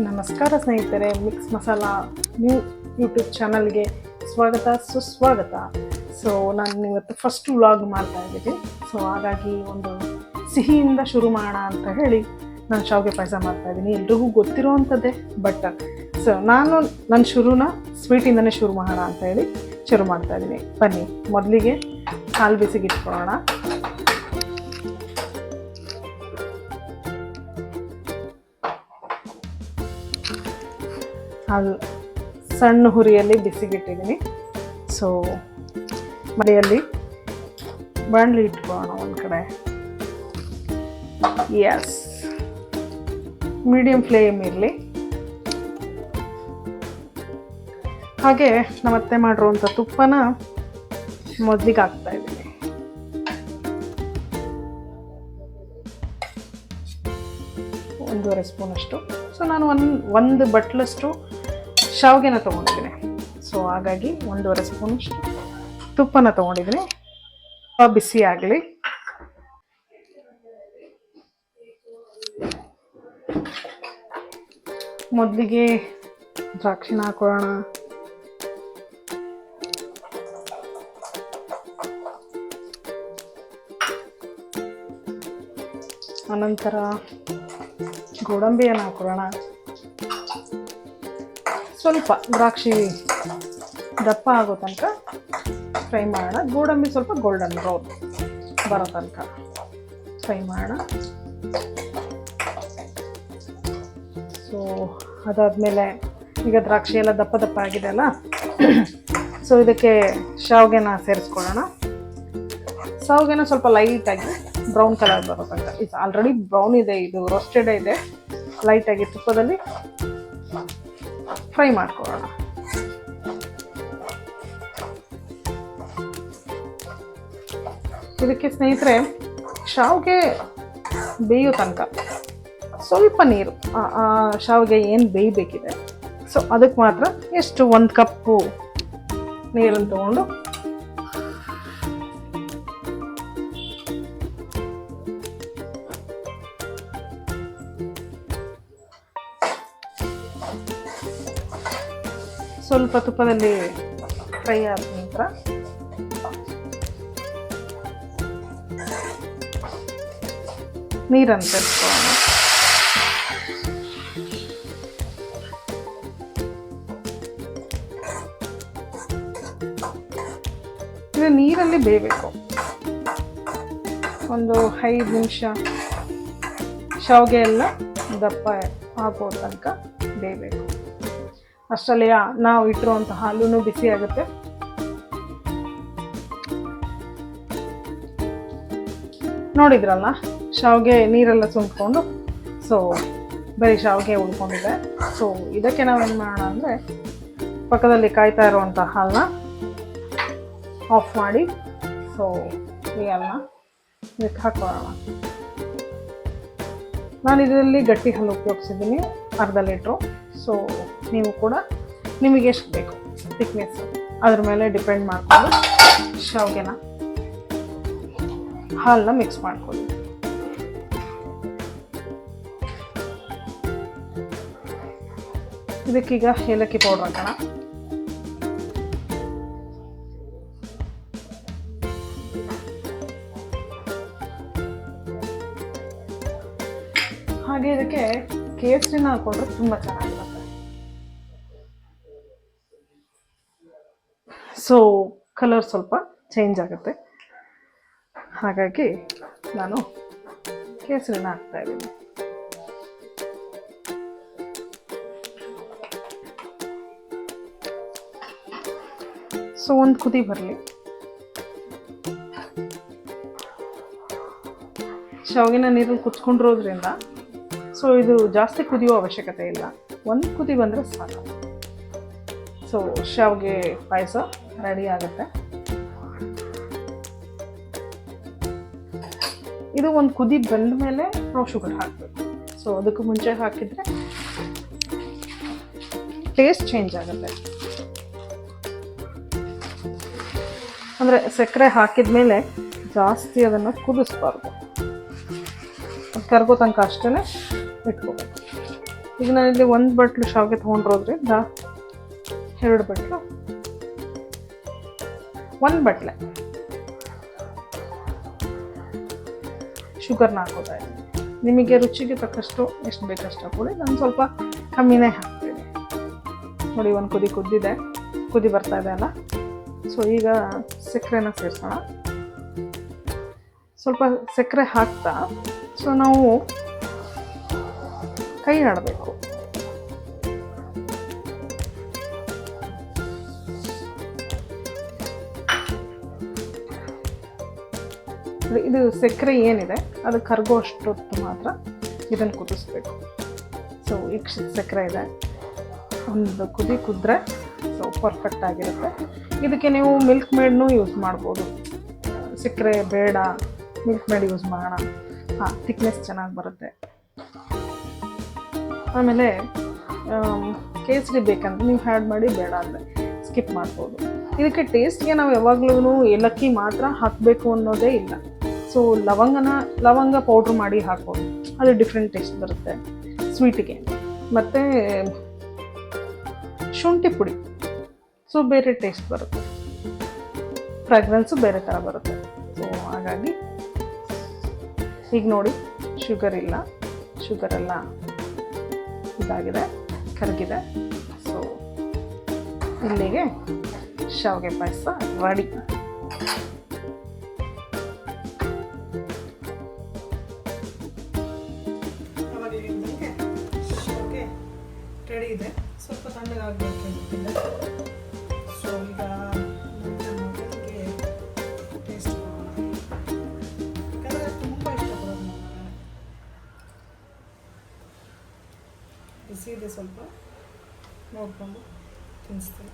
ನಮಸ್ಕಾರ ಸ್ನೇಹಿತರೆ, mix masala new YouTube ಚಾನಲ್ಗೆ ಸ್ವಾಗತ ಸುಸ್ವಾಗತ. ಸೊ ನಾನು ಇವತ್ತು ಫಸ್ಟ್ ವ್ಲಾಗ್ ಮಾಡ್ತಾ ಇದ್ದೀನಿ. ಸೊ ಹಾಗಾಗಿ ಒಂದು ಸಿಹಿಯಿಂದ ಶುರು ಮಾಡೋಣ ಅಂತ ಹೇಳಿ ನಾನು ಶಾವಿಗೆ ಪಾಯಸ ಮಾಡ್ತಾಯಿದ್ದೀನಿ. ಎಲ್ರಿಗೂ ಗೊತ್ತಿರೋ ಅಂಥದ್ದೇ, ಬಟ್ ಸೊ ನಾನು ನನ್ನ ಶುರುನ ಸ್ವೀಟಿಂದನೇ ಶುರು ಮಾಡೋಣ ಅಂತ ಹೇಳಿ ಶುರು ಮಾಡ್ತಾಯಿದ್ದೀನಿ. ಬನ್ನಿ, ಮೊದಲಿಗೆ ಹಾಲು ಬಿಸಿಗೆ ಇಟ್ಕೊಳ್ಳೋಣ. ಹಾಲು ಸಣ್ಣ ಹುರಿಯಲ್ಲಿ ಬಿಸಿಗಿಟ್ಟಿದ್ದೀನಿ. ಸೊ ಮನೆಯಲ್ಲಿ ಬಾಣಲಿ ಇಟ್ಕೊಳ್ಳೋಣ ಒಂದು ಕಡೆ. ಎಸ್, ಮೀಡಿಯಂ ಫ್ಲೇಮ್ ಇರಲಿ. ಹಾಗೆ ನಮ್ಮತ್ತೆ ಮಾಡಿರುವಂಥ ತುಪ್ಪನ ಮೊದಲಿಗೆ ಹಾಕ್ತಾ ಇದ್ದೀನಿ. ಒಂದೂವರೆ ಸ್ಪೂನಷ್ಟು. ಸೊ ನಾನು ಒಂದು ಬಟ್ಲಷ್ಟು ಶಾವಿಗೆನ ತೊಗೊಂಡಿದ್ದೀನಿ. ಸೊ ಹಾಗಾಗಿ 1.5 ಸ್ಪೂನಷ್ಟು ತುಪ್ಪನ ತೊಗೊಂಡಿದ್ದೀನಿ. ಬಿಸಿ ಆಗಲಿ. ಮೊದಲಿಗೆ ದ್ರಾಕ್ಷಿನ ಹಾಕೊಳ್ಳೋಣ. ಅನಂತರ ಗೋಡಂಬಿಯನ್ನು ಹಾಕೊಳ್ಳೋಣ. ಸ್ವಲ್ಪ ದ್ರಾಕ್ಷಿ ದಪ್ಪ ಆಗೋ ತನಕ ಫ್ರೈ ಮಾಡೋಣ. ಗೋಡಂಬಿ ಸ್ವಲ್ಪ ಗೋಲ್ಡನ್ ಬ್ರೌನ್ ಬರೋ ತನಕ ಫ್ರೈ ಮಾಡೋಣ. ಸೊ ಅದಾದಮೇಲೆ ಈಗ ದ್ರಾಕ್ಷಿ ಎಲ್ಲ ದಪ್ಪ ದಪ್ಪ ಆಗಿದೆ ಅಲ್ಲ, ಸೊ ಇದಕ್ಕೆ ಶಾವಿಗೆನ ಸೇರಿಸ್ಕೊಳ್ಳೋಣ. ಶಾವಿಗೆನ ಸ್ವಲ್ಪ ಲೈಟಾಗಿ ಬ್ರೌನ್ ಕಲರ್ ಬರೋ ತನಕ. ಇದು ಆಲ್ರೆಡಿ ಬ್ರೌನ್ ಇದೆ, ಇದು ರೋಸ್ಟೆಡ್ ಇದೆ. ಲೈಟಾಗಿ ತುಪ್ಪದಲ್ಲಿ ಫ್ರೈ ಮಾಡ್ಕೊಳ್ಳೋಣ. ಇದಕ್ಕೆ ಸ್ನೇಹಿತರೆ ಶಾವಿಗೆ ಬೇಯೋ ತನಕ ಸ್ವಲ್ಪ ನೀರು, ಶಾವಿಗೆ ಏನು ಬೇಯಬೇಕಿದೆ ಸೊ ಅದಕ್ಕೆ ಮಾತ್ರ ಎಷ್ಟು 1 ಕಪ್ಪು ನೀರನ್ನು ತಗೊಂಡು ಸ್ವಲ್ಪ ತುಪ್ಪದಲ್ಲಿ ಫ್ರೈ ಆದ ನಂತರ ನೀರನ್ನು ಸೇರಿಸ್ಕೊಳ್ಳೋಣ. ಇದು ನೀರಲ್ಲಿ ಬೇಯಬೇಕು. ಒಂದು 5 ನಿಮಿಷ ಶಾವಿಗೆ ಎಲ್ಲ ದಪ್ಪ ಆಗೋ ತನಕ ಬೇಯಬೇಕು. ಅಷ್ಟರಲ್ಲಿ ನಾವು ಇಟ್ಟಿರುವಂಥ ಹಾಲೂ ಬಿಸಿ ಆಗುತ್ತೆ. ನೋಡಿದ್ರಲ್ಲ, ಶಾವಿಗೆ ನೀರೆಲ್ಲ ಸುಂದ್ಕೊಂಡು ಸೊ ಬರೀ ಶಾವಿಗೆ ಉಳ್ಕೊಂಡಿದೆ. ಸೊ ಇದಕ್ಕೆ ನಾವೇನು ಮಾಡೋಣ ಅಂದರೆ, ಪಕ್ಕದಲ್ಲಿ ಕಾಯ್ತಾ ಇರುವಂಥ ಹಾಲನ್ನ ಆಫ್ ಮಾಡಿ ಸೊ ಈ ಹಾಲನ್ನ ಇದಕ್ಕೆ ಹಾಕೊಳ್ಳೋಣ. ನಾನು ಇದರಲ್ಲಿ ಗಟ್ಟಿ ಹಾಲು ಉಪಯೋಗಿಸಿದ್ದೀನಿ, 1/2 ಲೀಟ್ರು. ಸೊ ನೀವು ಕೂಡ ನಿಮಗೆ ಎಷ್ಟು ಬೇಕು ಥಿಕ್ನೆಸ್ ಅದ್ರ ಮೇಲೆ ಡಿಪೆಂಡ್ ಮಾಡಿಕೊಂಡು ಶಾವಿಗೆನ ಹಾಲನ್ನ ಮಿಕ್ಸ್ ಮಾಡ್ಕೊಳ್ಳಿ. ಇದಕ್ಕೀಗ ಏಲಕ್ಕಿ ಪೌಡ್ರ್ ಹಾಕೋಣ. ಹಾಗೆ ಇದಕ್ಕೆ ಕೇಸರಿನ ಹಾಕೊಂಡ್ರೆ ತುಂಬ ಚೆನ್ನಾಗಿರುತ್ತೆ. ಸೊ ಕಲರ್ ಸ್ವಲ್ಪ ಚೇಂಜ್ ಆಗುತ್ತೆ, ಹಾಗಾಗಿ ನಾನು ಕೇಸರಿನ ಹಾಕ್ತಾ ಇದ್ದೀನಿ. ಸೊ ಒಂದು ಕುದಿ ಬರಲಿ. ಶಾವಿಗೆನ ನೀರಲ್ಲಿ ಕುಚ್ಕೊಂಡಿರೋದ್ರಿಂದ ಸೊ ಇದು ಜಾಸ್ತಿ ಕುದಿಯೋ ಅವಶ್ಯಕತೆ ಇಲ್ಲ. ಒಂದು ಕುದಿ ಬಂದರೆ ಸಾಕು. ಸೊ ಶಾವಿಗೆ ಪಾಯಸ ರೆಡಿ ಆಗುತ್ತೆ. ಇದು ಒಂದು ಕುದಿ ಬಂದ ಮೇಲೆ ನಾವು ಶುಗರ್ ಹಾಕಬೇಕು. ಸೊ ಅದಕ್ಕೂ ಮುಂಚೆ ಹಾಕಿದರೆ ಟೇಸ್ಟ್ ಚೇಂಜ್ ಆಗುತ್ತೆ. ಅಂದರೆ ಸಕ್ಕರೆ ಹಾಕಿದ ಮೇಲೆ ಜಾಸ್ತಿ ಅದನ್ನು ಕುದಿಸ್ಬಾರ್ದು. ಕರ್ಗೋ ತನಕ ಅಷ್ಟೇ ಇಟ್ಕೋಬೇಕು. ಈಗ ನಾನಿಲ್ಲಿ 1 ಬಟ್ಲು ಶಾವಿಗೆ ತೊಗೊಂಡಿರೋದ್ರಿಂದ 2 ಬಟ್ಲು 1 ಬಟ್ಲೆ ಶುಗರ್ನ ಹಾಕೋತಾ ಇದ್ದೀನಿ. ನಿಮಗೆ ರುಚಿಗೆ ತಕ್ಕಷ್ಟು ಎಷ್ಟು ಬೇಕಷ್ಟು ಹಾಕೊಳ್ಳಿ. ನಾನು ಸ್ವಲ್ಪ ಕಮ್ಮಿನೇ ಹಾಕ್ತೀನಿ. ನೋಡಿ, ಒಂದು ಕುದಿ ಕುದ್ದಿದೆ, ಕುದಿ ಬರ್ತಾ ಇದೆ ಅಲ್ಲ. ಸೊ ಈಗ ಸಕ್ಕರೆನ ಸೇರಿಸೋಣ. ಸ್ವಲ್ಪ ಸಕ್ಕರೆ ಹಾಕ್ತಾ ಸೊ ನಾವು ಕೈ ಆಡಬೇಕು. ಇದು ಸಕ್ಕರೆ ಏನಿದೆ ಅದು ಕರಗೋ ಅಷ್ಟೊತ್ತು ಮಾತ್ರ ಇದನ್ನು ಕುದಿಸ್ಬೇಕು. ಸೊ ಈಗ ಸಕ್ಕರೆ ಇದೆ, ಒಂದು ಕುದಿ ಕುದ್ರೆ ಸೊ ಪರ್ಫೆಕ್ಟ್ ಆಗಿರುತ್ತೆ. ಇದಕ್ಕೆ ನೀವು ಮಿಲ್ಕ್ ಮೇಡ್ನೂ ಯೂಸ್ ಮಾಡ್ಬೋದು. ಸಕ್ಕರೆ ಬೇಡ, ಮಿಲ್ಕ್ ಮೇಡ್ ಯೂಸ್ ಮಾಡೋಣ, ಥಿಕ್ನೆಸ್ ಚೆನ್ನಾಗಿ ಬರುತ್ತೆ. ಆಮೇಲೆ ಕೇಸರಿ ಬೇಕಂದ್ರೆ ನೀವು ಆ್ಯಡ್ ಮಾಡಿ, ಬೇಡ ಅಂದರೆ ಸ್ಕಿಪ್ ಮಾಡ್ಬೋದು. ಇದಕ್ಕೆ ಟೇಸ್ಟ್ಗೆ ನಾವು ಯಾವಾಗಲೂ ಏಲಕ್ಕಿ ಮಾತ್ರ ಹಾಕಬೇಕು ಅನ್ನೋದೇ ಇಲ್ಲ. ಸೊ ಲವಂಗ ಪೌಡ್ರ್ ಮಾಡಿ ಹಾಕ್ಬೋದು, ಅದು ಡಿಫ್ರೆಂಟ್ ಟೇಸ್ಟ್ ಬರುತ್ತೆ ಸ್ವೀಟಿಗೆ. ಮತ್ತು ಶುಂಠಿ ಪುಡಿ, ಸೊ ಬೇರೆ ಟೇಸ್ಟ್ ಬರುತ್ತೆ, ಫ್ರಾಗ್ರೆನ್ಸು ಬೇರೆ ಥರ ಬರುತ್ತೆ. ಸೊ ಹಾಗಾಗಿ ಈಗ ನೋಡಿ, ಶುಗರೆಲ್ಲ ಇದಾಗಿದೆ, ಕರಗಿದೆ. ಸೊ ಇಲ್ಲಿಗೆ ಶಾವಿಗೆ ಪಾಯಸ ರೆಡಿ. ಶಾವಿಗೆ ರೆಡಿ ಇದೆ. ಸ್ವಲ್ಪ ತಣ್ಣಗಾಗಬೇಕು ಅಂತಿಲ್ಲ. ಸೊ ಈಗ ಟೇಸ್ಟ್ ಮಾಡೋಣ, ಯಾಕಂದರೆ ತುಂಬ ಇಷ್ಟಪಡೋದು ನಾನು. ಬಿಸಿ ಇದೆ, ಸ್ವಲ್ಪ ನೋಡಿಕೊಂಡು ತಿನ್ನಿಸ್ತೀನಿ.